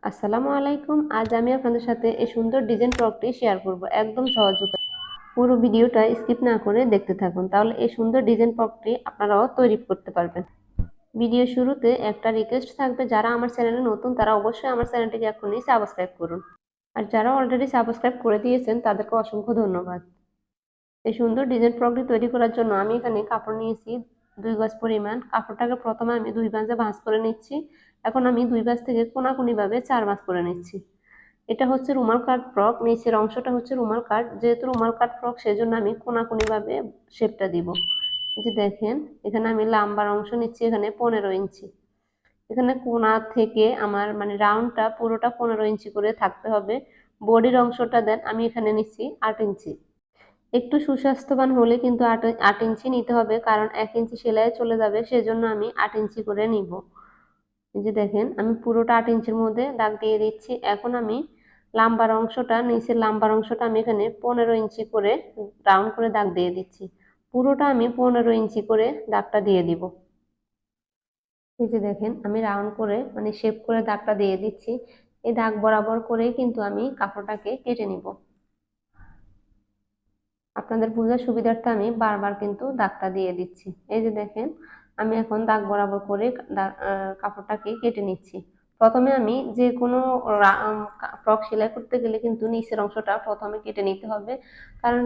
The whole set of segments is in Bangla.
আসসালামু আলাইকুম। আজ আমি আপনাদের সাথে এই সুন্দর ডিজাইন ফ্রকটি শেয়ার করব একদম সহজ উপায়ে। পুরো ভিডিওটা স্কিপ না করে দেখতে থাকুন, তাহলে এই সুন্দর ডিজাইন ফ্রকটি আপনারাও তৈরি করতে পারবেন। ভিডিও শুরুতে একটা রিকোয়েস্ট থাকবে, যারা আমার চ্যানেলে নতুন তারা অবশ্যই আমার চ্যানেলটিকে এখনই সাবস্ক্রাইব করুন, আর যারা অলরেডি সাবস্ক্রাইব করে দিয়েছেন তাদেরকে অসংখ্য ধন্যবাদ। এই সুন্দর ডিজাইন ফ্রকটি তৈরি করার জন্য আমি এখানে কাপড় নিয়েছি 2 গজ পরিমাণ। কাপড়টাকে প্রথমে আমি 2 ভাঁজে ভাঁজ করে নিচ্ছি। এখন আমি 2 ভাঁজ থেকে কোনাকুনি ভাবে 4 ভাঁজ করে নিচ্ছি। এটা হচ্ছে রুমাল কাট ফ্রক, নিচের অংশটা হচ্ছে রুমাল কাট। যেহেতু রুমাল কাট ফ্রক সেজন্য আমি কোনাকুনি ভাবে শেপটা দিব। এই যে দেখেন, এখানে আমি লাম্বার অংশ নিচ্ছি এখানে 15 ইঞ্চি। এখানে কোনা থেকে আমার মানে রাউন্ডটা পুরোটা 15 ইঞ্চি করে থাকতে হবে। বডির অংশটা দেন আমি এখানে নিচ্ছি 8 ইঞ্চি। একটু সুস্বাস্থ্যবান হলে কিন্তু 8 ইঞ্চি নিতে হবে, কারণ 1 ইঞ্চি সেলাই চলে যাবে, সেজন্য আমি 8 ইঞ্চি করে নিব। এই যে দেখেন, আমি পুরোটা 8 ইঞ্চির মধ্যে দাগ দিয়ে দিচ্ছি। এখন আমি লাম্বার অংশটা, নিচের লাম্বার অংশটা আমি এখানে 15 ইঞ্চি করে রাউন্ড করে দাগ দিয়ে দিচ্ছি। পুরোটা আমি 15 ইঞ্চি করে দাগটা দিয়ে দিব। এই যে দেখেন, আমি রাউন্ড করে মানে শেপ করে দাগটা দিয়ে দিচ্ছি। এই দাগ বরাবর করেই কিন্তু আমি কাপড়টাকে কেটে নিব। আপনাদের বোঝার সুবিধার্থে আমি বারবার কিন্তু দাগটা দিয়ে দিচ্ছি। এই যে দেখেন, আমি এখন দাগ বরাবর করে কাপড়টাকে কেটে নিচ্ছি। প্রথমে আমি যে কোনো ফ্রক সেলাই করতে গেলে কিন্তু নিচের অংশটা প্রথমে কেটে নিতে হবে, কারণ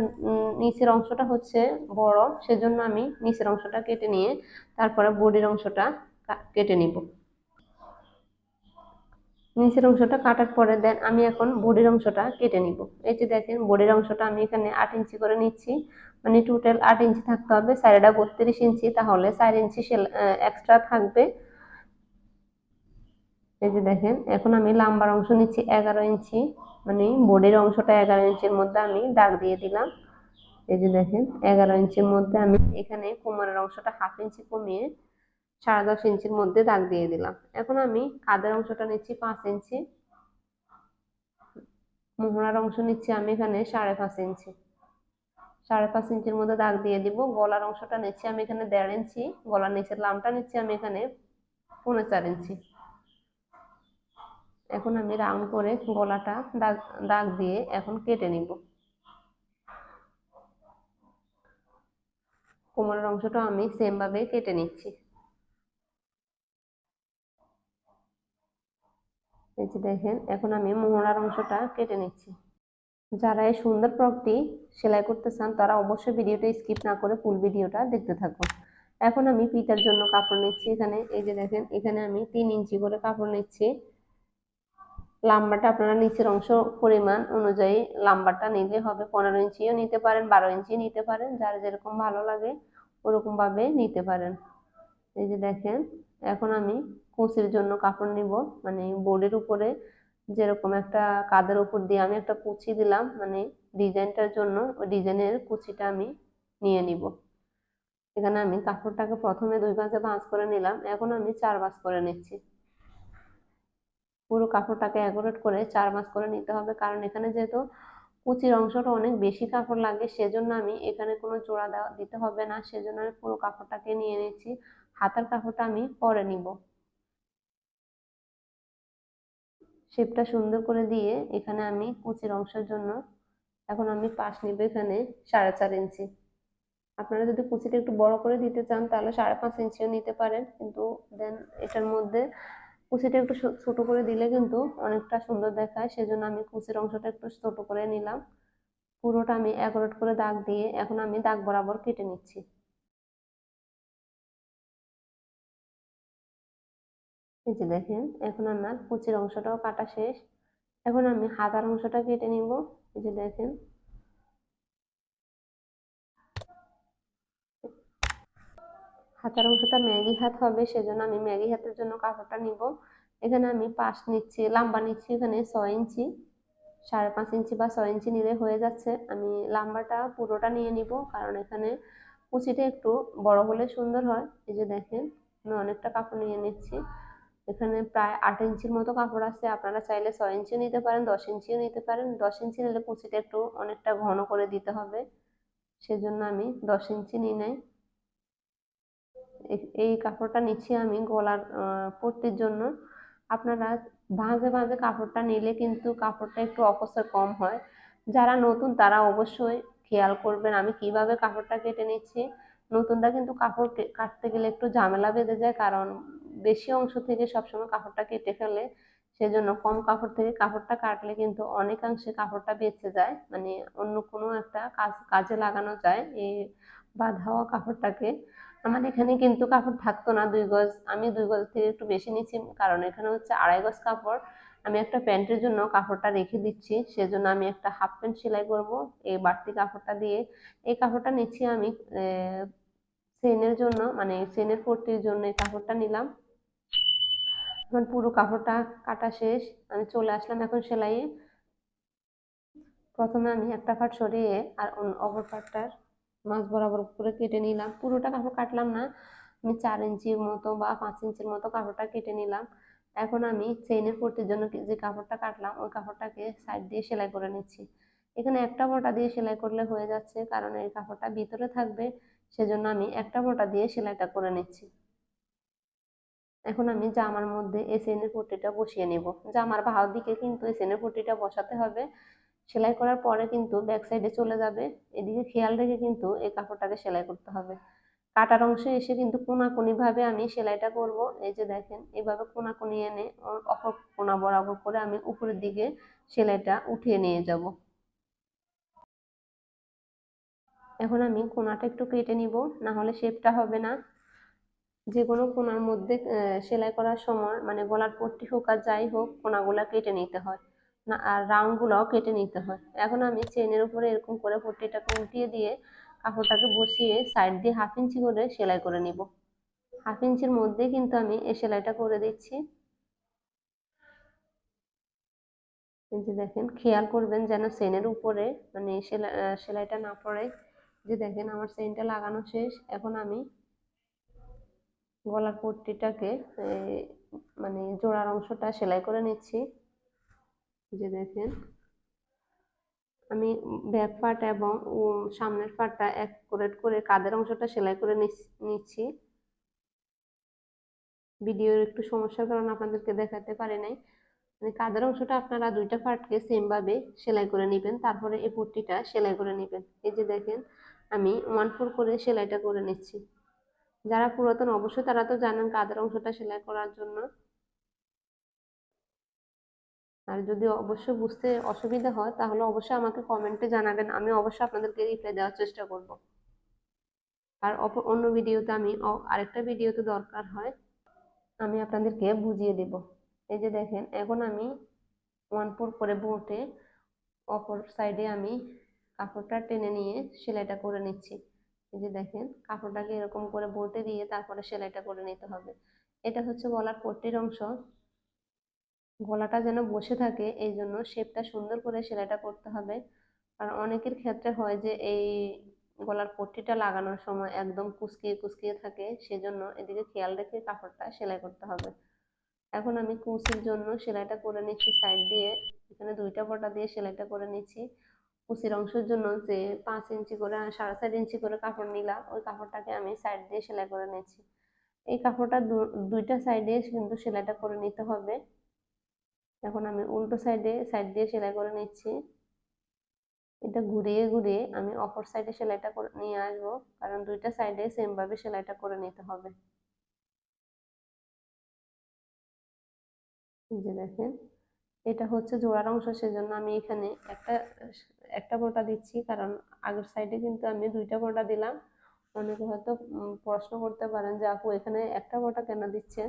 নিচের অংশটা হচ্ছে বড়, সেজন্য আমি নিচের অংশটা কেটে নিয়ে তারপরে বডির অংশটা কেটে নিব। নিচের অংশটা কাটার পরে দেন আমি এখন বডির অংশটা কেটে নিব। এই যে দেখেন, বডির অংশটা আমি এখানে 8 ইঞ্চি করে নিচ্ছি। মানে টোটাল 8 ইঞ্চি থাকতে হবে, সাইডটা 32 ইঞ্চি, তাহলে 4 ইঞ্চি এক্সট্রা থাকবে। এই যে দেখেন, এখন আমি লাম্বার অংশ নিচ্ছি 11 ইঞ্চি, মানে বডির অংশটা 11 ইঞ্চির মধ্যে আমি দাগ দিয়ে দিলাম। এই যে দেখেন, 11 ইঞ্চির মধ্যে আমি এখানে কোমরের অংশটা হাফ ইঞ্চি কমিয়ে 10.5 ইঞ্চির মধ্যে দাগ দিয়ে দিলাম। এখন আমি কাঁধের অংশটা নিচ্ছি 5 ইঞ্চি, মোহরার অংশ নিচ্ছি আমি এখানে 5.5 ইঞ্চি। 5.5 ইঞ্চির মধ্যে দাগ দিয়ে দিব। গলার অংশটা নিচ্ছি আমি এখানে 1.5 ইঞ্চি, গলার নিচের লামটা নিচ্ছি আমি এখানে 4.5 ইঞ্চি। এখন আমি রাউন্ড করে গলাটা দাগ দাগ দিয়ে এখন কেটে নিব। কোমরের অংশটা আমি সেম ভাবে কেটে নিচ্ছি। এই যে দেখেন, এখন আমি মোহরার অংশটা কেটে নিচ্ছি। যারা এই সুন্দর ফ্রকটি সেলাই করতে চান তারা অবশ্যই ভিডিওটা স্কিপ না করে ফুল ভিডিওটা দেখতে থাকুন। এখন আমি পিটার জন্য কাপড় নিচ্ছি এখানে। এই যে দেখেন, এখানে আমি 3 ইঞ্চি করে কাপড় নিচ্ছি। লাম্বাটা আপনারা নিচের অংশ পরিমাণ অনুযায়ী লাম্বাটা নিলে হবে। 15 ইঞ্চিও নিতে পারেন, 12 ইঞ্চি নিতে পারেন, যার যেরকম ভালো লাগে ওরকম ভাবে নিতে পারেন। এই যে দেখেন, এখন আমি কুচির জন্য কাপড় নিব। মানে বোর্ডের উপরে যেরকম একটা কাঁধের উপর দিয়ে আমি একটা কুচি দিলাম, মানে ডিজাইনটার জন্য ওই ডিজাইনের কুচিটা আমি নিয়ে নিব। এখানে আমি কাপড়টাকে প্রথমে 2 ভাঁজে ভাঁজ করে নিলাম, এখন আমি 4 ভাঁজ করে নিচ্ছি। পুরো কাপড়টাকে অ্যাকুরেট করে 4 ভাঁজ করে নিতে হবে, কারণ এখানে যেহেতু কুচির অংশটা অনেক বেশি কাপড় লাগে, সেজন্য আমি এখানে কোনো জোড়া দিতে হবে না, সেজন্য আমি পুরো কাপড়টাকে নিয়ে নিচ্ছি। হাতার কাপড়টা আমি পরে নিব। শেপটা সুন্দর করে দিয়ে এখানে আমি কুচির অংশের জন্য এখন আমি পাশ নিব এখানে 4.5 ইঞ্চি। আপনারা যদি কুচিটা একটু বড় করে দিতে চান তাহলে 5.5 ইঞ্চিও নিতে পারেন, কিন্তু দেন এটার মধ্যে কুচিটা একটু ছোট করে দিলে কিন্তু অনেকটা সুন্দর দেখায়, সেজন্য আমি কুচির অংশটা একটু ছোট করে নিলাম। পুরোটা আমি অ্যাকুরেট করে দাগ দিয়ে এখন আমি দাগ বরাবর কেটে নিচ্ছি। এই যে দেখেন, এখন আমার কুচির অংশটাও কাটা শেষ। এখন আমি হাতার অংশটা কেটে নিব। এই যে দেখেন, হাতার অংশটা ম্যাগি হাত হবে, সেজন্য আমি ম্যাগি হাতের জন্য কাপড়টা নিব। এখানে আমি পাশ নিচ্ছি, লাম্বা নিচ্ছি এখানে 6 ইঞ্চি। 5.5 ইঞ্চি বা 6 ইঞ্চি নিলে হয়ে যাচ্ছে। আমি লাম্বাটা পুরোটা নিয়ে নিব, কারণ এখানে কুচিটা একটু বড় হলে সুন্দর হয়। এই যে দেখেন, আমি অনেকটা কাপড় নিয়ে নিচ্ছি। এখানে প্রায় 8 ইঞ্চির মতো কাপড় আছে। আপনারা চাইলে 6 ইঞ্চিও নিতে পারেন, 10 ইঞ্চিও নিতে পারেন। 10 ইঞ্চি নিলে কুচিটা একটু অনেকটা ঘন করে দিতে হবে, সেজন্য আমি 10 ইঞ্চি নিয়ে নেই। এই কাপড়টা নিচ্ছি আমি গলার পট্টির জন্য। আপনারা ভাঁজে ভাঁজে কাপড়টা নিলে কিন্তু কাপড়টা একটু অপচয় কম হয়। যারা নতুন তারা অবশ্যই খেয়াল করবেন আমি কিভাবে কাপড়টা কেটে নিচ্ছি। নতুনরা কিন্তু কাপড় কাটতে গেলে একটু ঝামেলা বেঁধে যায়, কারণ বেশি অংশ থেকে সবসময় কাপড়টা কেটে ফেলে। সেজন্য কম কাপড় থেকে কাপড়টা কাটলে কিন্তু অনেকাংশে কাপড়টা বেঁচে যায়, মানে অন্য কোনো একটা কাজে লাগানো যায় এই বাঁধা হওয়া কাপড়টাকে। আমার এখানে কিন্তু কাপড় থাকতো না 2 গজ, আমি 2 গজ থেকে একটু বেশি নিচ্ছি, কারণ এখানে হচ্ছে 2.5 গজ কাপড়। আমি একটা প্যান্টের জন্য কাপড়টা রেখে দিচ্ছি, সেজন্য আমি একটা হাফ প্যান্ট সেলাই করব এই বাড়তি কাপড়টা দিয়ে। এই কাপড়টা নিচ্ছি আমি চেনের জন্য, মানে চেনের পট্টির জন্য এই কাপড়টা নিলাম। এখন পুরো কাপড়টা কাটা শেষ, আমি চলে আসলাম এখন সেলাইয়ে। প্রথমে আমি একটা পাট সরিয়ে আর অপর পাটটার মাঝ বরাবর করে কেটে নিলাম। পুরোটা কাপড় কাটলাম না, আমি 4 ইঞ্চির মতো বা 5 ইঞ্চির মতো কাপড়টা কেটে নিলাম। এখন আমি চেইনের পট্টির জন্য যে কাপড়টা কাটলাম ওই কাপড়টাকে সাইড দিয়ে সেলাই করে নিচ্ছি। এখানে একটা মোটা দিয়ে সেলাই করলে হয়ে যাচ্ছে, কারণ এই কাপড়টা ভিতরে থাকবে, সেজন্য আমি একটা মোটা দিয়ে সেলাইটা করে নিচ্ছি। এখন আমি জামার মধ্যে এই চেইনের পট্টিটা বসিয়ে নেব। জামার বাহুর দিকে কিন্তু এই চেইনের পট্টিটা বসাতে হবে। সেলাই করার পরে কিন্তু ব্যাক সাইডে চলে যাবে, এদিকে খেয়াল রেখে কিন্তু এই কাপড়টাকে সেলাই করতে হবে। কাটার অংশে এসে কিন্তু কোনাকুনি ভাবে আমি সেলাইটা করব। এই যে দেখেন এইভাবে কোনাকুনি এনে অপর কোনা বরাবর করে আমি উপরের দিকে সেলাইটা উঠিয়ে নিয়ে যাব। এখন আমি কোনাটা একটু কেটে নিব, না হলে শেপটা হবে না। যে কোনো কোনার মধ্যে সেলাই করার সময় মানে গলার পট্টি হোক আর যাই হোক কোনাগুলা কেটে নিতে হয় না, আর রাউন্ড গুলাও কেটে নিতে হয়। এখন আমি চেনের উপরে এরকম করে পট্টিটাকে উল্টিয়ে দিয়ে কাপড়টাকে বসিয়ে সাইড দিয়ে 1/2 ইঞ্চি করে সেলাই করে নিব। 1/2 ইঞ্চির মধ্যে কিন্তু আমি এই সেলাইটা করে দিচ্ছি। এই যে দেখেন খেয়াল করবেন যেন চেনের উপরে মানে সেলাইটা না পড়ে। যে দেখেন আমার চেনটা লাগানো শেষ, এখন আমি গলার পট্টিটাকে মানে জোড়ার অংশটা সেলাই করে নিচ্ছি। যে দেখেন আমি ব্যাক পার্ট এবং সামনের পার্টটা অ্যাকুরেট করে কাঁধের অংশটা সেলাই করে নিচ্ছি। ভিডিওর একটু সমস্যার কারণে আপনাদেরকে দেখাতে পারি নাই। মানে কাঁধের অংশটা আপনারা দুইটা পার্টকে সেম ভাবে সেলাই করে নেবেন, তারপরে এই পট্টিটা সেলাই করে নেবেন। এই যে দেখেন আমি 1/4 করে সেলাইটা করে নিচ্ছি। যারা পুরাতন অবশ্যই তারা তো জানেন কাঁধের অংশটা সেলাই করার জন্য। আর যদি অবশ্যই বুঝতে অসুবিধা হয় তাহলে অবশ্যই আমাকে কমেন্টে জানাবেন, আমি অবশ্যই আপনাদেরকে রিপ্লাই দেওয়ার চেষ্টা করব। আর অন্য ভিডিওতে আমি আরেকটা ভিডিওতে দরকার হয় আমি আপনাদেরকে বুঝিয়ে দেব। এই যে দেখেন এখন আমি 1/4 করে বোটে অপর সাইডে আমি কাপড়টা টেনে নিয়ে সেলাইটা করে নিচ্ছি। এই যে দেখেন কাপড়টাকে এরকম করে বোটে দিয়ে তারপরে সেলাইটা করে নিতে হবে। এটা হচ্ছে গলার পট্টির অংশ। গলাটা যেন বসে থাকে এই জন্য শেপটা সুন্দর করে সেলাইটা করতে হবে। আর অনেকের ক্ষেত্রে হয় যে এই গলার পট্টিটা লাগানোর সময় একদম কুঁচকিয়ে কুঁচকিয়ে থাকে, সেজন্য এদিকে খেয়াল রেখে কাপড়টা সেলাই করতে হবে। এখন আমি কুচির জন্য সেলাইটা করে নিচ্ছি সাইড দিয়ে, এখানে দুইটা পটা দিয়ে সেলাইটা করে নিচ্ছি। কুচির অংশের জন্য যে 5 ইঞ্চি করে 4.5 ইঞ্চি করে কাপড় নিলাম ওই কাপড়টাকে আমি সাইড দিয়ে সেলাই করে নিচ্ছি। এই কাপড়টা দুইটা সাইডে কিন্তু সেলাইটা করে নিতে হবে। এখন আমি উল্টো সাইড দিয়ে সেলাই করে নিচ্ছি। এটা ঘুরিয়ে ঘুরিয়ে আমি অপর সাইডে সেলাইটা করে নিয়ে আসবো, কারণ দুইটা সাইডে সেম ভাবে সেলাইটা করে নিতে হবে। এই যে দেখেন এটা হচ্ছে জোড়ার অংশ, সেজন্য আমি এখানে একটা একটা বোটা দিচ্ছি, কারণ আগের সাইডে কিন্তু আমি দুইটা বোটা দিলাম। অনেকে হয়তো প্রশ্ন করতে পারেন যে আপু এখানে একটা বোটা কেন দিচ্ছেন।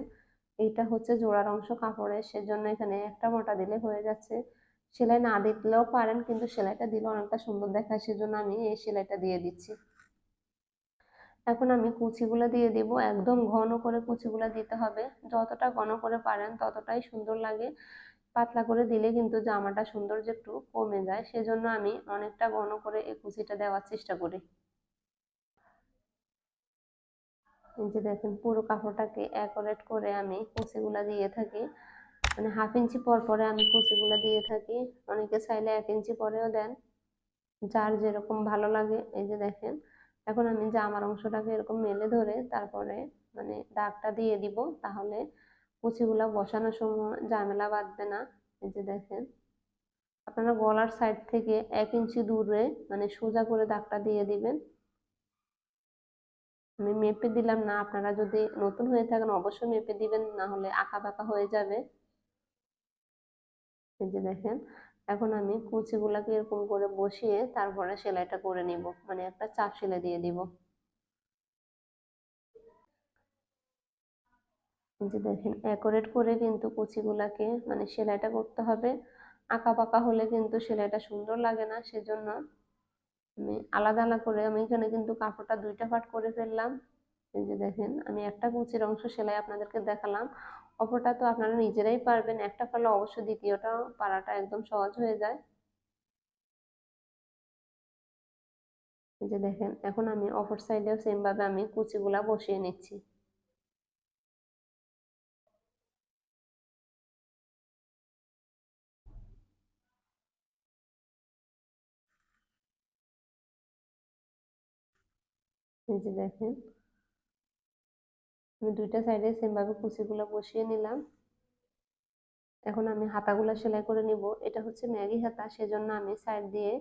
এইটা হচ্ছে জোড়ার অংশ কাপড়ের, সেজন্য এখানে একটা বোটা দিলে হয়ে যাচ্ছে। সেলাই না দিলেও পারেন, কিন্তু সেলাইটা দিলে অনেকটা সুন্দর দেখায়, সেজন্য আমি এই সেলাইটা দিয়ে দিচ্ছি। এখন আমি কুচিগুলো দিয়ে দিব, একদম ঘন করে কুচিগুলো দিতে হবে। যতটা ঘন করে পারেন ততটাই সুন্দর লাগে। পাতলা করে দিলে কিন্তু জামাটা সৌন্দর্য একটু কমে যায়, সেজন্য আমি অনেকটা ঘন করে এই কুচিটা দেওয়ার চেষ্টা করি। এই যে দেখেন পুরো কাপড়টাকে অ্যাকুরেট করে আমি কুচিগুলা দিয়ে থাকি, মানে 1/2 ইঞ্চি পর পরে আমি কুচিগুলা দিয়ে থাকি। অনেকে চাইলে 1 ইঞ্চি পরেও দেন, যার যেরকম ভালো লাগে। এই যে দেখেন এখন আমি জামার অংশটাকে এরকম মেলে ধরে তারপরে মানে দাগটা দিয়ে দিব, তাহলে কুচিগুলা বসানোর সময় ঝামেলা বাঁধবে না। এই যে দেখেন, আপনারা গলার সাইড থেকে 1 ইঞ্চি দূরে মানে সোজা করে দাগটা দিয়ে দিবেন। আমি মেপে দিলাম না, আপনারা যদি নতুন হয়ে থাকেন অবশ্যই মেপে দিবেন, না হলে আঁকা বাঁকা হয়ে যাবে। এই যে দেখেন, এখন আমি কুচিগুলাকে এরকম করে বসিয়ে তারপরে সেলাইটা করে নিব, মানে একটা চাপ সেলাই দিয়ে দিব। এই যে দেখেন, অ্যাকুরেট করে কিন্তু কুচিগুলাকে মানে সেলাইটা করতে হবে। আঁকা বাঁকা হলে কিন্তু সেলাইটা সুন্দর লাগে না, সেজন্য আমি আলাদা আলাদা করে আমি এখানে কিন্তু কাপড়টা 2টা পার্ট করে ফেললাম। এই যে দেখেন, আমি একটা কুচির অংশ সেলাই আপনাদেরকে দেখালাম, অপরটা তো আপনারা নিজেরাই পারবেন, একটা পারলে অবশ্যই দ্বিতীয়টা পারাটা একদম সহজ হয়ে যায়। এই যে দেখেন, এখন আমি অপর সাইডেও সেম ভাবে আমি কুচিগুলা বসিয়ে নিচ্ছি। এই যে দেখেন, আমি 2টা সাইডে সেম ভাবে কুচিগুলা বসিয়ে নিলাম। এখন আমি হাতাগুলা সেলাই করে নিব। এটা হচ্ছে ম্যাগি হাতা, সেজন্য আমি সাইড দিয়ে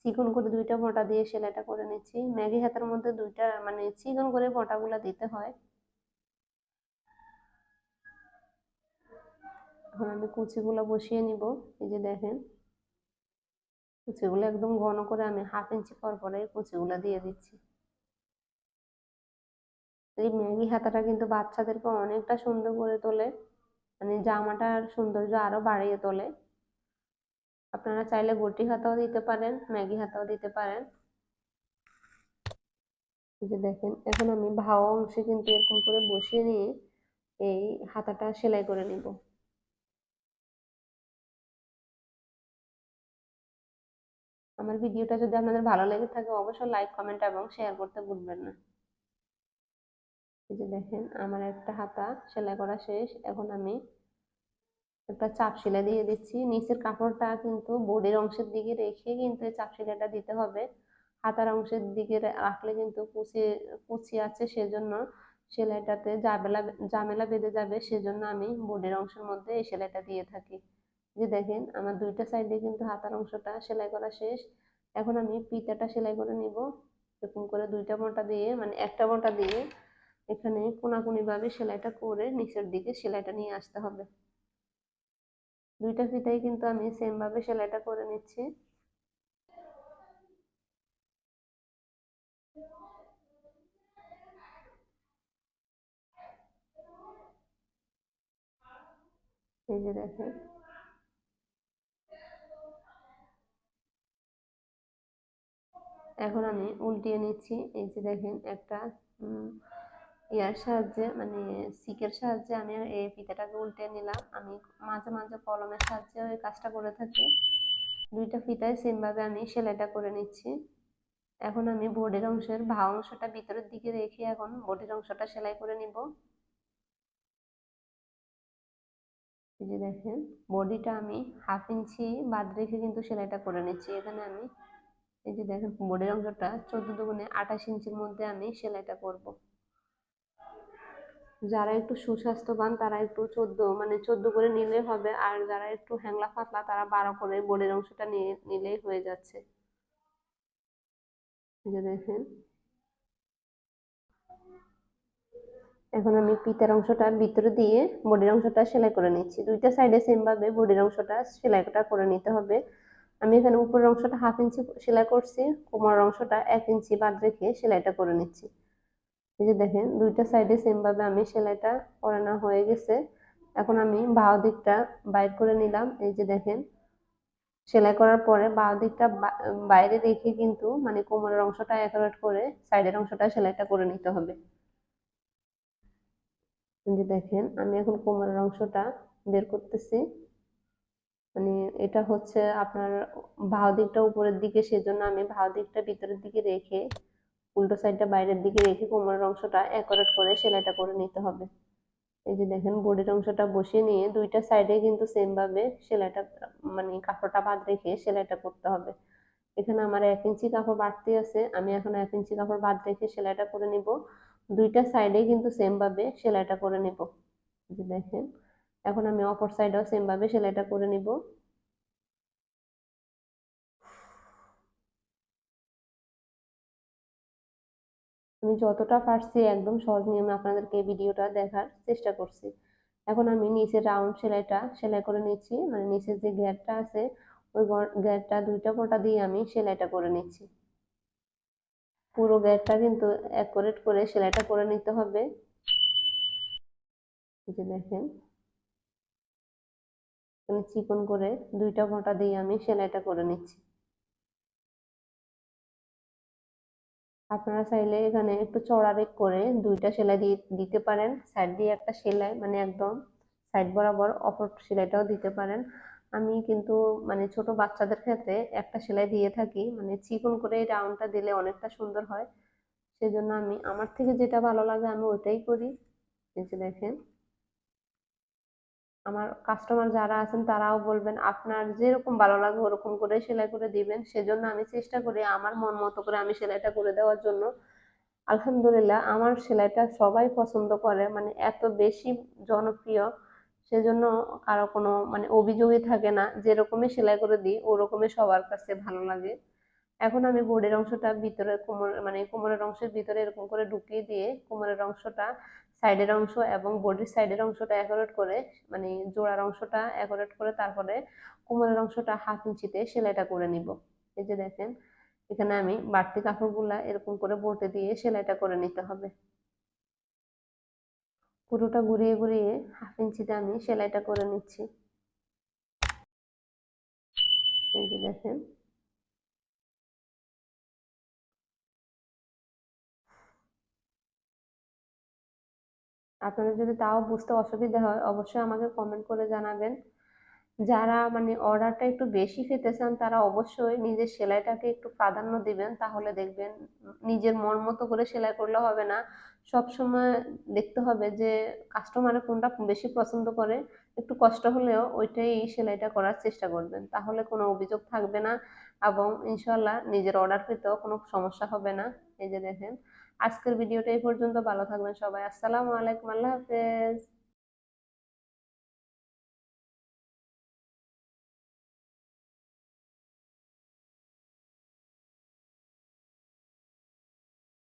চিকন করে 2টা মোটা দিয়ে সেলাইটা করে নিচ্ছি। ম্যাগি হাতার মধ্যে 2টা মানে চিকন করে মোটাগুলা দিতে হয়। এখন আমি কুচিগুলা বসিয়ে নিব। এই যে দেখেন, কুচিগুলো একদম ঘন করে আমি 1/2 ইঞ্চি পর পরে কুচিগুলা দিয়ে দিচ্ছি। এই ম্যাগি হাতাটা কিন্তু বাচ্চাদেরকে অনেকটা সুন্দর করে তোলে, মানে জামাটার সৌন্দর্য আরো বাড়িয়ে তোলে। আপনারা চাইলে গটি হাতাও দিতে পারেন, ম্যাগি হাতাও দিতে পারেন। এই যে দেখেন, এখন আমি ভাও অংশে কিন্তু এরকম করে বসিয়ে নিয়ে এই হাতাটা সেলাই করে নিব। আমার ভিডিওটা যদি আপনাদের ভালো লেগে থাকে অবশ্যই লাইক, কমেন্ট এবং শেয়ার করতে ভুলবেন না। এই যে দেখেন, আমার একটা হাতা সেলাই করা শেষ। এখন আমি একটা চাপ সেলাই দিয়ে দিচ্ছি। নিচের কাপড়টা কিন্তু বডির অংশের দিকে রেখে কিন্তু এই চাপ সেলাইটা দিতে হবে। হাতার অংশের দিকে রাখলে কিন্তু কুচি কুচি আছে, সেজন্য সেলাইটাতে ঝামেলা বেঁধে যাবে, সেজন্য আমি বডির অংশের মধ্যে এই সেলাইটা দিয়ে থাকি। যে দেখেন, আমার 2টা সাইডে কিন্তু হাতার অংশটা সেলাই করা শেষ। এখন আমি পিতাটা সেলাই করে নিব। এরকম করে 2টা মোটা দিয়ে মানে একটা মোটা দিয়ে এখানে কোনাকুনি ভাবে সেলাইটা করে নিচের দিকে সেলাইটা নিয়ে আসতে হবে। 2টা ফিতাই কিন্তু আমি সেম ভাবে সেলাইটা করে নিচ্ছি। এই যে দেখেন, এখন আমি উল্টিয়ে নিচ্ছি। এই যে দেখেন, একটা ইয়ার সাহায্যে মানে সিকের সাহায্যে আমি এই ফিতাটাকে উল্টে নিলাম। আমি মাঝে মাঝে কলমের সাহায্যেও এই কাজটা করে থাকি। 2টা ফিতায় সেম ভাবে আমি সেলাইটা করে নিচ্ছি। এখন আমি বডির অংশের ভাও অংশটা ভিতরের দিকে রেখে এখন বডির অংশটা সেলাই করে নিব। এই যে দেখেন, বডিটা আমি 1/2 ইঞ্চি বাদ রেখে কিন্তু সেলাইটা করে নিচ্ছি। এখানে আমি এই যে দেখেন, বডির অংশটা 14 দুগুণে 28 ইঞ্চির মধ্যে আমি সেলাইটা করব। যারা একটু সুস্বাস্থ্যবান তারা একটু 14 করে নিলে হবে, আর যারা একটু হ্যাংলা পাতলা তারা 12 করে বডির অংশটা নিয়ে নিলেই হয়ে যাচ্ছে। এই যে দেখেন, এখন আমি পিতার অংশটা ভিতরে দিয়ে বডির অংশটা সেলাই করে নিচ্ছি। 2টা সাইডে সেম ভাবে বডির অংশটা সেলাইটা করে নিতে হবে। আমি এখানে উপরের অংশটা 1/2 ইঞ্চি সেলাই করছি, কোমরের অংশটা 1 ইঞ্চি বাদ রেখে সেলাইটা করে নিচ্ছি। এই যে দেখেন, 2টা সাইডে সেম ভাবে আমি সেলাইটা করে নেওয়া হয়ে গেছে। এখন আমি বাঁ দিকটা বাইর করে নিলাম। এই যে দেখেন, সেলাই করার পরে বাঁ দিকটা বাইরে রেখে কিন্তু মানে কোমরের অংশটা অ্যাকুরেট করে সাইডের অংশটা সেলাইটা করে নিতে হবে। এই যে দেখেন, আমি এখন কোমরের অংশটা বের করতেছি। মানে এটা হচ্ছে আপনার বাঁ দিকটা উপরের দিকে, সেজন্য আমি বাঁ দিকটা ভিতরের দিকে রেখে উল্টো সাইডটা বাইরের দিকে রেখে কোমরের অংশটা অ্যাকুরেট করে সেলাইটা করে নিতে হবে। এই যে দেখেন, বডির অংশটা বসিয়ে নিয়ে 2টা সাইডে কিন্তু সেম ভাবে সেলাইটা মানে কাপড়টা বাদ রেখে সেলাইটা করতে হবে। এখানে আমার 1 ইঞ্চি কাপড় বাড়তি আছে, আমি এখন 1 ইঞ্চি কাপড় বাদ রেখে সেলাইটা করে নিব। 2টা সাইডে কিন্তু সেম ভাবে সেলাইটা করে নিব। যে দেখেন, এখন আমি অপর সাইডেও সেম ভাবে সেলাইটা করে নিব। আমি যতটা পারছি একদম সহজ নিয়মে আপনাদেরকে এই ভিডিওটা দেখার চেষ্টা করছি। এখন আমি নিচের রাউন্ড সেলাইটা সেলাই করে নিচ্ছি, মানে নিচের যে ঘেরটা আছে ওই ঘেরটা দুইটা পটা দিয়ে আমি সেলাইটা করে নিচ্ছি। পুরো ঘেরটা কিন্তু অ্যাকুরেট করে সেলাইটা করে নিতে হবে। এই যে দেখেন, আমি চিকন করে দুইটা পটা দিয়ে আমি সেলাইটা করে নিচ্ছি। আপনারা চাইলে এখানে একটু চড়া রেখ করে দুইটা সেলাই দিয়ে দিতে পারেন, সাইড দিয়ে একটা সেলাই মানে একদম সাইড বরাবর অপর সেলাইটাও দিতে পারেন। আমি কিন্তু মানে ছোট বাচ্চাদের ক্ষেত্রে একটা সেলাই দিয়ে থাকি, মানে চিকন করে এই রাউন্ডটা দিলে অনেকটা সুন্দর হয়। সেজন্য আমি আমার থেকে যেটা ভালো লাগে আমি ওইটাই করি। এই যে দেখেন, আমার কাস্টমার যারা আছেন তারাও বলবেন আপনার যেরকম ভালো লাগে ওরকম করে সেলাই করে দিবেন, সেজন্য আমি চেষ্টা করি আমার মন মতো করে আমি সেলাইটা করে দেওয়ার জন্য। আলহামদুলিল্লাহ আমার সেলাইটা সবাই পছন্দ করে, মানে এত বেশি জনপ্রিয়। সেজন্য কারো কোনো মানে অভিযোগই থাকে না, যেরকমই সেলাই করে দিই ওরকমই সবার কাছে ভালো লাগে। এখন আমি বডির অংশটা ভিতরে কোমর মানে কোমরের অংশের ভিতরে এরকম করে ঢুকিয়ে দিয়ে কোমরের অংশটা সাইডের অংশ এবং বডির সাইডের অংশটা অ্যাকুরেট করে মানে জোড়ার অংশটা অ্যাকুরেট করে তারপরে কোমরের অংশটা 1/2 ইঞ্চিতে সেলাইটা করে নিব। এই যে দেখেন, এখানে আমি বাড়তি কাপড়গুলা এরকম করে বলতে দিয়ে সেলাইটা করে নিতে হবে। পুরোটা ঘুরিয়ে ঘুরিয়ে 1/2 ইঞ্চিতে আমি সেলাইটা করে নিচ্ছি। এই যে দেখেন, আপনাদের যদি তাও বুঝতে অসুবিধা হয় অবশ্যই আমাকে কমেন্ট করে জানাবেন। যারা মানে অর্ডারটা একটু বেশি পেতে চান তারা অবশ্যই নিজের সেলাইটাকে একটু প্রাধান্য দিবেন, তাহলে দেখবেন নিজের মন মতো করে সেলাই করলে হবে না। সব সময় দেখতে হবে যে কাস্টমারে কোনটা বেশি পছন্দ করে, একটু কষ্ট হলেও ওইটাই সেলাইটা করার চেষ্টা করবেন, তাহলে কোনো অভিযোগ থাকবে না এবং ইনশাল্লাহ নিজের অর্ডার পেতেও কোনো সমস্যা হবে না। এই যে দেখেন, আজকের ভিডিওটা এই পর্যন্ত, ভালো থাকবেন সবাই, আসসালামু আলাইকুম, আল্লাহ হাফেজ।